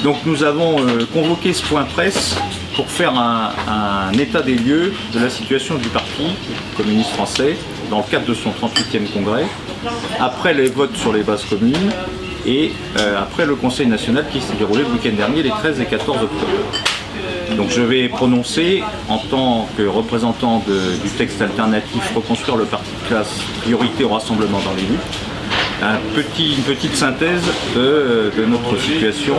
Donc nous avons convoqué ce point presse pour faire un état des lieux de la situation du Parti communiste français dans le cadre de son 38e congrès, après les votes sur les bases communes et après le Conseil national qui s'est déroulé le week-end dernier, les 13 et 14 octobre. Donc je vais prononcer, en tant que représentant du texte alternatif Reconstruire le parti de classe, priorité au rassemblement dans les luttes, une petite synthèse de notre situation,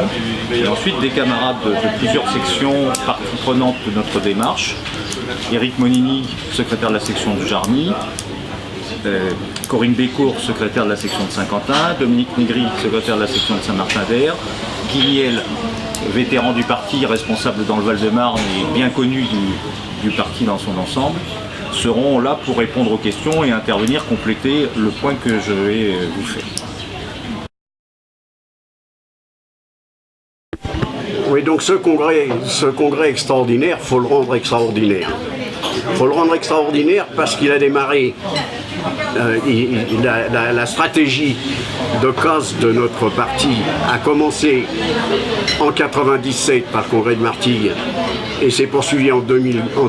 et ensuite des camarades de plusieurs sections, parties prenantes de notre démarche. Éric Monini, secrétaire de la section du Jarny, Corinne Bécourt, secrétaire de la section de Saint-Quentin, Dominique Négri, secrétaire de la section de Saint-Martin-d'Air, Guy Liel, vétéran du parti, responsable dans le Val-de-Marne et bien connu du parti dans son ensemble, seront là pour répondre aux questions et intervenir, compléter le point que je vais vous faire. Oui, donc ce congrès extraordinaire, il faut le rendre extraordinaire. Il faut le rendre extraordinaire parce qu'il a démarré, la stratégie de casse de notre parti a commencé en 1997 par le congrès de Martigues et s'est poursuivi en 2000, au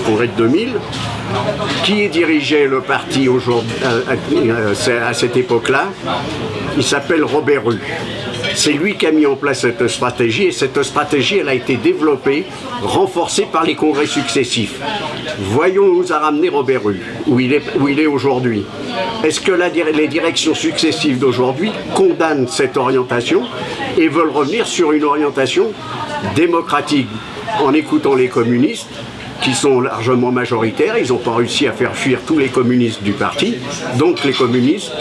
congrès de 2000. Qui dirigeait le parti aujourd'hui, à cette époque-là? Il s'appelle Robert Rue. C'est lui qui a mis en place cette stratégie, et cette stratégie elle a été développée, renforcée par les congrès successifs. Voyons où nous a ramené Robert Rue, où il est aujourd'hui. Est-ce que les directions successives d'aujourd'hui condamnent cette orientation et veulent revenir sur une orientation démocratique en écoutant les communistes qui sont largement majoritaires? Ils n'ont pas réussi à faire fuir tous les communistes du parti, donc les communistes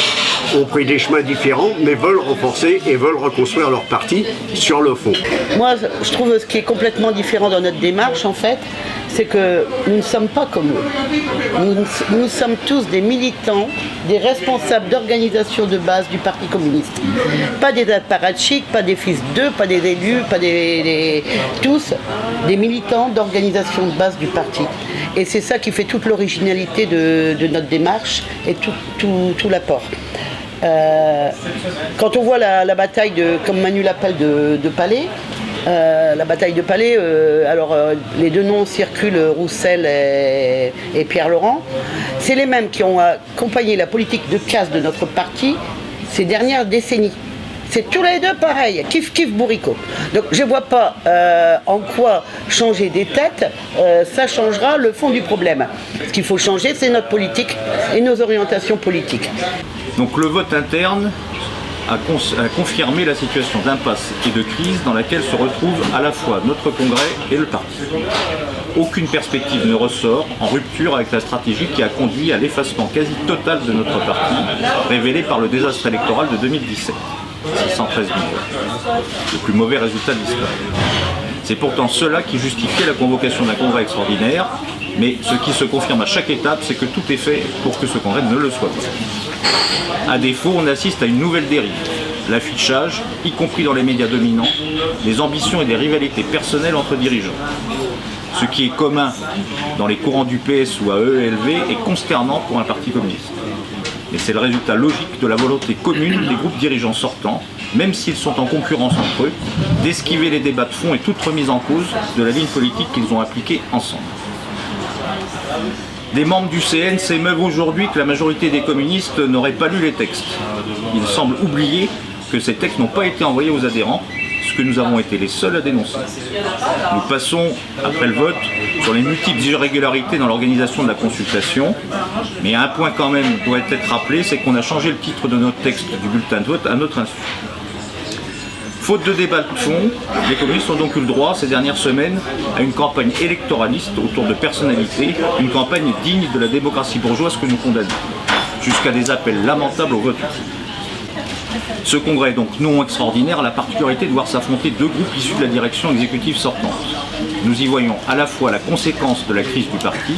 ont pris des chemins différents, mais veulent renforcer et veulent reconstruire leur parti sur le fond. Moi, je trouve ce qui est complètement différent dans notre démarche, en fait, c'est que nous ne sommes pas comme eux. Nous sommes tous des militants, des responsables d'organisation de base du Parti communiste. Pas des apparatchiks, pas des fils d'eux, pas des élus, pas tous des militants d'organisation de base du parti. Et c'est ça qui fait toute l'originalité de notre démarche et tout l'apport. Quand on voit la bataille, comme Manu l'appelle, de Palais, la bataille de Palais, les deux noms circulent, Roussel et Pierre Laurent, c'est les mêmes qui ont accompagné la politique de casse de notre parti ces dernières décennies. C'est tous les deux pareil, kiff kiff bourricot. Donc je ne vois pas en quoi changer des têtes, ça changera le fond du problème. Ce qu'il faut changer, c'est notre politique et nos orientations politiques. Donc le vote interne a confirmé la situation d'impasse et de crise dans laquelle se retrouve à la fois notre congrès et le parti. Aucune perspective ne ressort, en rupture avec la stratégie qui a conduit à l'effacement quasi total de notre parti, révélé par le désastre électoral de 2017. 613 000 voix. Le plus mauvais résultat de l'histoire. C'est pourtant cela qui justifiait la convocation d'un congrès extraordinaire, mais ce qui se confirme à chaque étape, c'est que tout est fait pour que ce congrès ne le soit pas. À défaut, on assiste à une nouvelle dérive. L'affichage, y compris dans les médias dominants, des ambitions et des rivalités personnelles entre dirigeants. Ce qui est commun dans les courants du PS ou à EELV est consternant pour un parti communiste. Et c'est le résultat logique de la volonté commune des groupes dirigeants sortants, même s'ils sont en concurrence entre eux, d'esquiver les débats de fond et toute remise en cause de la ligne politique qu'ils ont appliquée ensemble. Des membres du CN s'émeuvent aujourd'hui que la majorité des communistes n'auraient pas lu les textes. Ils semblent oublier que ces textes n'ont pas été envoyés aux adhérents, ce que nous avons été les seuls à dénoncer. Nous passons, après le vote, sur les multiples irrégularités dans l'organisation de la consultation, mais un point quand même doit être rappelé, c'est qu'on a changé le titre de notre texte du bulletin de vote à notre insu. Faute de débat de fond, les communistes ont donc eu le droit, ces dernières semaines, à une campagne électoraliste autour de personnalités, une campagne digne de la démocratie bourgeoise que nous condamnons, jusqu'à des appels lamentables au vote utile. Ce congrès, donc non extraordinaire, a la particularité de voir s'affronter deux groupes issus de la direction exécutive sortante. Nous y voyons à la fois la conséquence de la crise du parti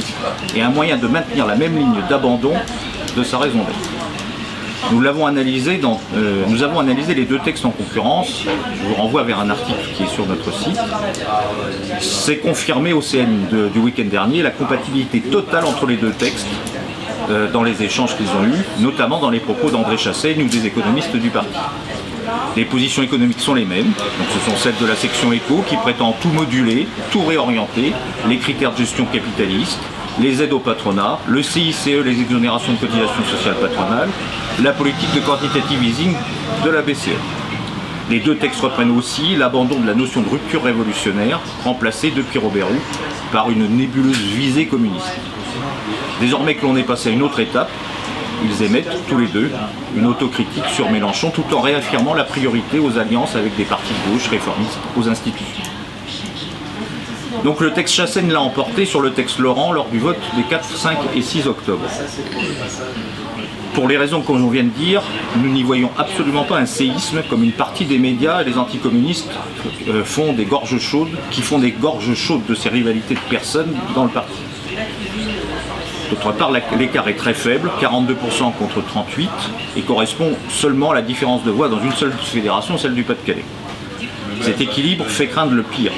et un moyen de maintenir la même ligne d'abandon de sa raison d'être. Nous avons analysé les deux textes en concurrence. Je vous renvoie vers un article qui est sur notre site. C'est confirmé au CN du week-end dernier la compatibilité totale entre les deux textes dans les échanges qu'ils ont eus, notamment dans les propos d'André Chassaigne ou des économistes du parti. Les positions économiques sont les mêmes, donc ce sont celles de la section éco qui prétend tout moduler, tout réorienter, les critères de gestion capitaliste, les aides au patronat, le CICE, les exonérations de cotisations sociales patronales, la politique de quantitative easing de la BCE. Les deux textes reprennent aussi l'abandon de la notion de rupture révolutionnaire, remplacée depuis Robert Hue par une nébuleuse visée communiste. Désormais que l'on est passé à une autre étape, ils émettent tous les deux une autocritique sur Mélenchon tout en réaffirmant la priorité aux alliances avec des partis de gauche réformistes aux institutions. Donc le texte Chassaigne l'a emporté sur le texte Laurent lors du vote des 4, 5 et 6 octobre. Pour les raisons que l'on vient de dire, nous n'y voyons absolument pas un séisme comme une partie des médias et les anticommunistes font des gorges chaudes de ces rivalités de personnes dans le parti. D'autre part, l'écart est très faible, 42% contre 38%, et correspond seulement à la différence de voix dans une seule fédération, celle du Pas-de-Calais. Cet équilibre fait craindre le pire.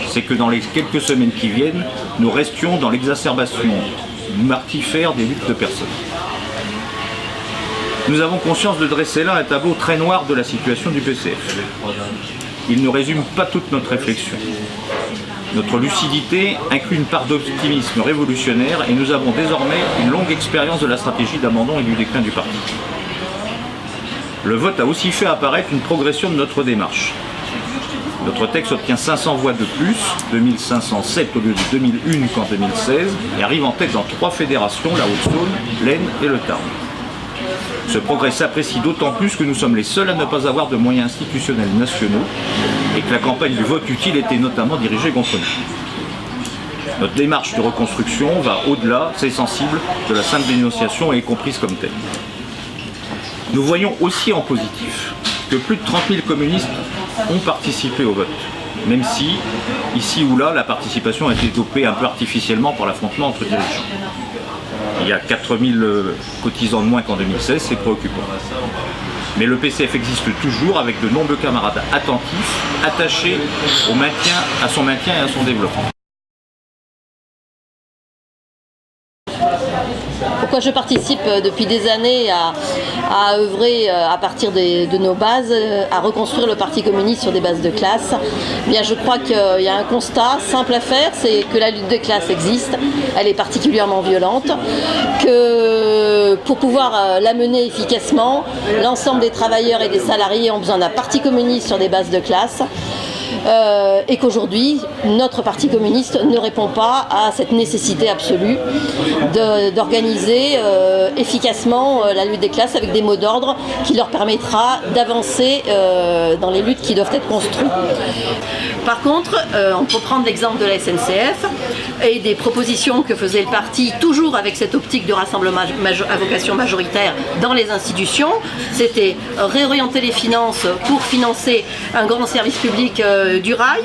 C'est que dans les quelques semaines qui viennent, nous restions dans l'exacerbation mortifère des luttes de personnes. Nous avons conscience de dresser là un tableau très noir de la situation du PCF. Il ne résume pas toute notre réflexion. Notre lucidité inclut une part d'optimisme révolutionnaire et nous avons désormais une longue expérience de la stratégie d'abandon et du déclin du parti. Le vote a aussi fait apparaître une progression de notre démarche. Notre texte obtient 500 voix de plus, 2507 au lieu de 2001 qu'en 2016, et arrive en tête dans 3 fédérations, la Haute-Saône, l'Aisne et le Tarn. Ce progrès s'apprécie d'autant plus que nous sommes les seuls à ne pas avoir de moyens institutionnels nationaux et que la campagne du vote utile était notamment dirigée contre nous. Notre démarche de reconstruction va au-delà, c'est sensible, de la simple dénonciation et est comprise comme telle. Nous voyons aussi en positif que plus de 30 000 communistes ont participé au vote, même si, ici ou là, la participation a été dopée un peu artificiellement par l'affrontement entre dirigeants. Il y a 4 000 cotisants de moins qu'en 2016, c'est préoccupant. Mais le PCF existe toujours avec de nombreux camarades attentifs, attachés à son maintien et à son développement. Pourquoi je participe depuis des années à œuvrer à partir de nos bases, à reconstruire le Parti communiste sur des bases de classe? Bien, je crois qu'il y a un constat simple à faire, c'est que la lutte de classe existe, elle est particulièrement violente, que pour pouvoir la mener efficacement, l'ensemble des travailleurs et des salariés ont besoin d'un Parti communiste sur des bases de classe. Et qu'aujourd'hui, notre Parti communiste ne répond pas à cette nécessité absolue d'organiser efficacement la lutte des classes avec des mots d'ordre qui leur permettra d'avancer dans les luttes qui doivent être construites. Par contre, on peut prendre l'exemple de la SNCF et des propositions que faisait le parti, toujours avec cette optique de rassemblement à vocation majoritaire dans les institutions. C'était réorienter les finances pour financer un grand service public du rail,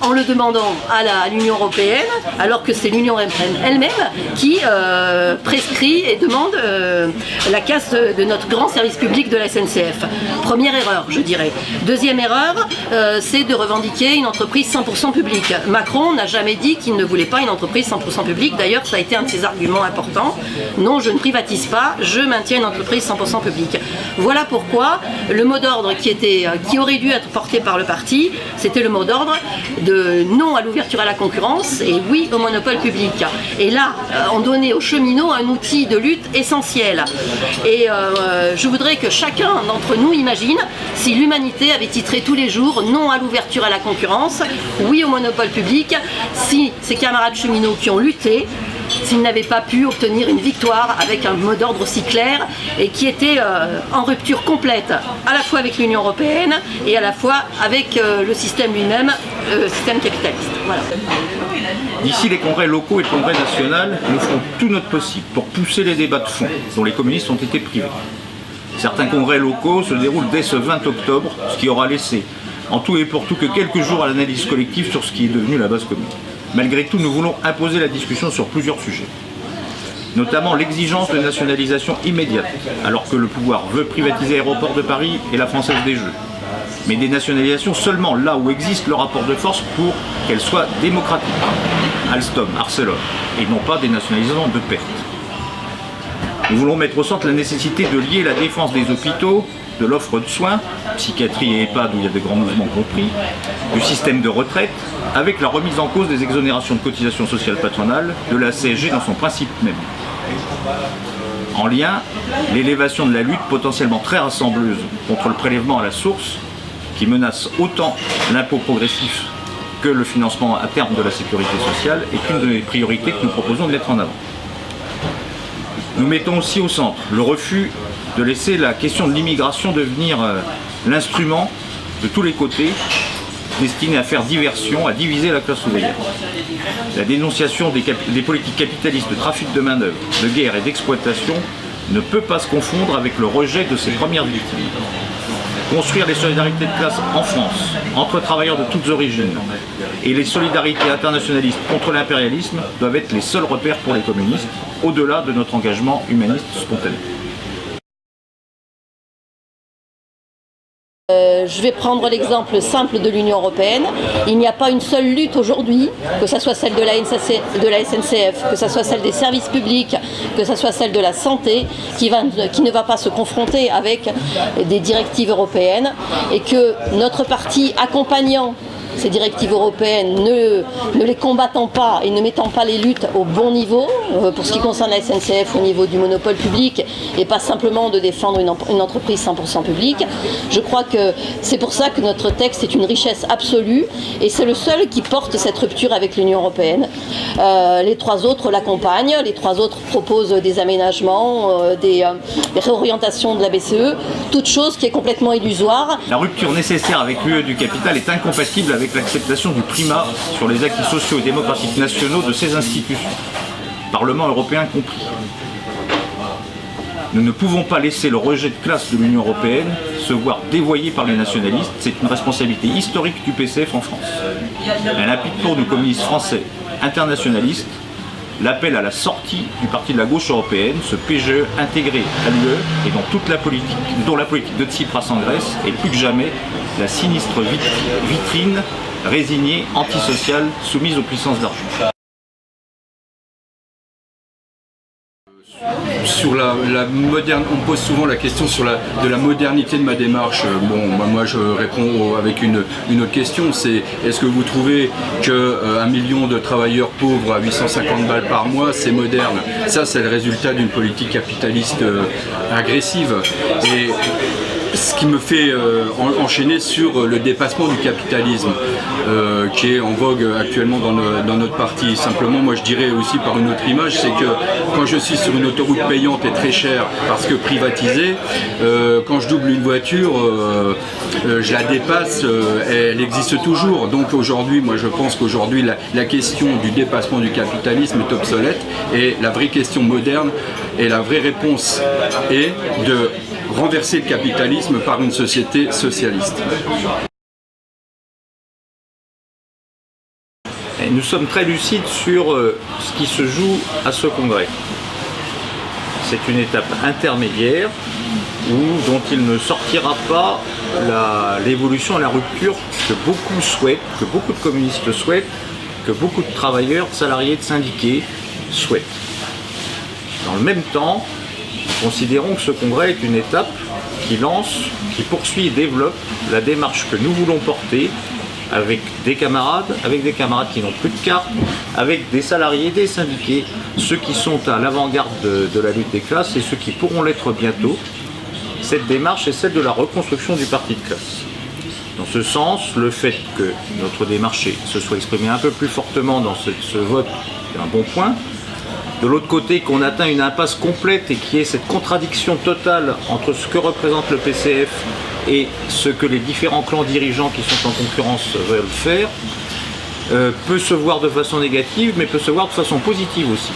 en le demandant à l'Union européenne, alors que c'est l'Union européenne elle-même qui prescrit et demande la casse de notre grand service public de la SNCF. Première erreur, je dirais. Deuxième erreur, c'est de revendiquer une entreprise 100% publique. Macron n'a jamais dit qu'il ne voulait pas une entreprise 100% publique. D'ailleurs, ça a été un de ses arguments importants. Non, je ne privatise pas, je maintiens une entreprise 100% publique. Voilà pourquoi le mot d'ordre qui aurait dû être porté par le parti, c'était le mot d'ordre de non à l'ouverture à la concurrence et oui au monopole public. Et là, on donnait aux cheminots un outil de lutte essentiel. Et je voudrais que chacun d'entre nous imagine si l'humanité avait titré tous les jours non à l'ouverture à la concurrence, oui au monopole public, si ces camarades cheminots qui ont lutté, s'ils n'avaient pas pu obtenir une victoire avec un mot d'ordre aussi clair et qui était en rupture complète à la fois avec l'Union européenne et à la fois avec le système lui-même, le système capitaliste. Voilà. D'ici les congrès locaux et le congrès national, nous ferons tout notre possible pour pousser les débats de fond dont les communistes ont été privés. Certains congrès locaux se déroulent dès ce 20 octobre, ce qui aura laissé en tout et pour tout que quelques jours à l'analyse collective sur ce qui est devenu la base commune. Malgré tout, nous voulons imposer la discussion sur plusieurs sujets, notamment l'exigence de nationalisation immédiate, alors que le pouvoir veut privatiser Aéroports de Paris et la Française des Jeux, mais des nationalisations seulement là où existe le rapport de force pour qu'elles soient démocratiques, Alstom, Arcelor, et non pas des nationalisations de perte. Nous voulons mettre au centre la nécessité de lier la défense des hôpitaux, de l'offre de soins, psychiatrie et EHPAD où il y a de grands mouvements compris, du système de retraite, avec la remise en cause des exonérations de cotisations sociales patronales, de la CSG dans son principe même. En lien, l'élévation de la lutte potentiellement très rassembleuse contre le prélèvement à la source, qui menace autant l'impôt progressif que le financement à terme de la sécurité sociale, est une des priorités que nous proposons de mettre en avant. Nous mettons aussi au centre le refus de laisser la question de l'immigration devenir l'instrument de tous les côtés destiné à faire diversion, à diviser la classe ouvrière. La dénonciation des politiques capitalistes de trafic de main-d'œuvre, de guerre et d'exploitation ne peut pas se confondre avec le rejet de ses premières victimes. Construire les solidarités de classe en France, entre travailleurs de toutes origines, et les solidarités internationalistes contre l'impérialisme doivent être les seuls repères pour les communistes, au-delà de notre engagement humaniste spontané. Je vais prendre l'exemple simple de l'Union européenne. Il n'y a pas une seule lutte aujourd'hui, que ce soit celle de la SNCF, que ce soit celle des services publics, que ce soit celle de la santé, qui ne va pas se confronter avec des directives européennes, et que notre parti accompagnant ces directives européennes, ne les combattant pas et ne mettant pas les luttes au bon niveau, pour ce qui concerne la SNCF au niveau du monopole public, et pas simplement de défendre une entreprise 100% publique. Je crois que c'est pour ça que notre texte est une richesse absolue, et c'est le seul qui porte cette rupture avec l'Union européenne. Les trois autres l'accompagnent, les trois autres proposent des aménagements, des réorientations de la BCE, toute chose qui est complètement illusoire. La rupture nécessaire avec l'UE du capital est incompatible avec l'acceptation du primat sur les acquis sociaux et démocratiques nationaux de ces institutions, Parlement européen compris. Nous ne pouvons pas laisser le rejet de classe de l'Union européenne se voir dévoyé par les nationalistes. C'est une responsabilité historique du PCF en France. Elle implique pour nous communistes français internationalistes l'appel à la sortie du parti de la gauche européenne, ce PGE intégré à l'UE et dont la politique de Tsipras en Grèce est plus que jamais la sinistre vitrine résignée, antisociale, soumise aux puissances d'argent. Sur la moderne, on me pose souvent la question de la modernité de ma démarche. Bon, moi je réponds avec une autre question, c'est est-ce que vous trouvez qu'un million de travailleurs pauvres à 850 balles par mois, c'est moderne? Ça, c'est le résultat d'une politique capitaliste agressive. Et ce qui me fait enchaîner sur le dépassement du capitalisme qui est en vogue actuellement dans notre parti. Simplement, moi je dirais aussi par une autre image, c'est que quand je suis sur une autoroute payante et très chère parce que privatisée, quand je double une voiture, je la dépasse, elle existe toujours. Donc aujourd'hui, moi je pense qu'aujourd'hui la question du dépassement du capitalisme est obsolète, et la vraie question moderne et la vraie réponse est de renverser le capitalisme par une société socialiste. Et nous sommes très lucides sur ce qui se joue à ce congrès. C'est une étape intermédiaire dont il ne sortira pas l'évolution et la rupture que beaucoup souhaitent, que beaucoup de communistes souhaitent, que beaucoup de travailleurs, de salariés, de syndiqués souhaitent. Dans le même temps, considérons que ce congrès est une étape qui poursuit et développe la démarche que nous voulons porter avec des camarades qui n'ont plus de carte, avec des salariés, des syndiqués, ceux qui sont à l'avant-garde de la lutte des classes et ceux qui pourront l'être bientôt. Cette démarche est celle de la reconstruction du parti de classe. Dans ce sens, le fait que notre démarche se soit exprimée un peu plus fortement dans ce vote est un bon point. De l'autre côté, qu'on atteint une impasse complète et qu'il y ait cette contradiction totale entre ce que représente le PCF et ce que les différents clans dirigeants qui sont en concurrence veulent faire, peut se voir de façon négative, mais peut se voir de façon positive aussi.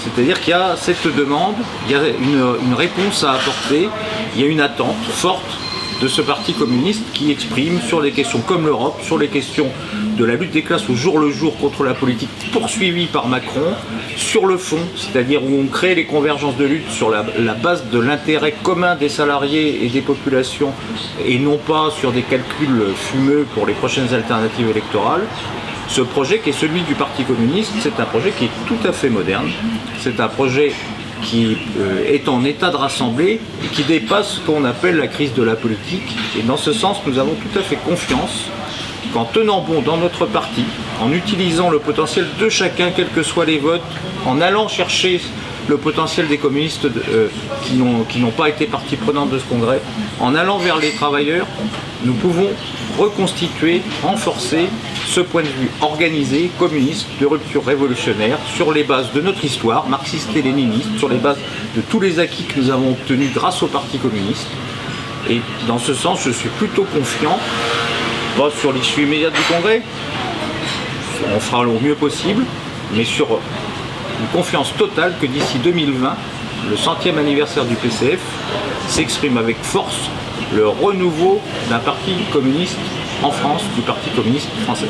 C'est-à-dire qu'il y a cette demande, il y a une réponse à apporter, il y a une attente forte de ce parti communiste qui exprime sur des questions comme l'Europe, sur les questions de la lutte des classes au jour le jour contre la politique poursuivie par Macron, sur le fond, c'est-à-dire où on crée les convergences de lutte sur la base de l'intérêt commun des salariés et des populations et non pas sur des calculs fumeux pour les prochaines alternatives électorales. Ce projet qui est celui du Parti communiste, c'est un projet qui est tout à fait moderne, c'est un projet qui est en état de rassembler et qui dépasse ce qu'on appelle la crise de la politique. Et dans ce sens, nous avons tout à fait confiance qu'en tenant bon dans notre parti, en utilisant le potentiel de chacun, quels que soient les votes, en allant chercher le potentiel des communistes qui n'ont pas été partie prenante de ce congrès, en allant vers les travailleurs, nous pouvons reconstituer, renforcer ce point de vue organisé, communiste, de rupture révolutionnaire, sur les bases de notre histoire, marxiste et léniniste, sur les bases de tous les acquis que nous avons obtenus grâce au Parti communiste. Et dans ce sens, je suis plutôt confiant, pas sur l'issue immédiate du congrès, on fera au mieux possible, mais sur une confiance totale que d'ici 2020, le 100e anniversaire du PCF, s'exprime avec force le renouveau d'un parti communiste en France, du Parti communiste français.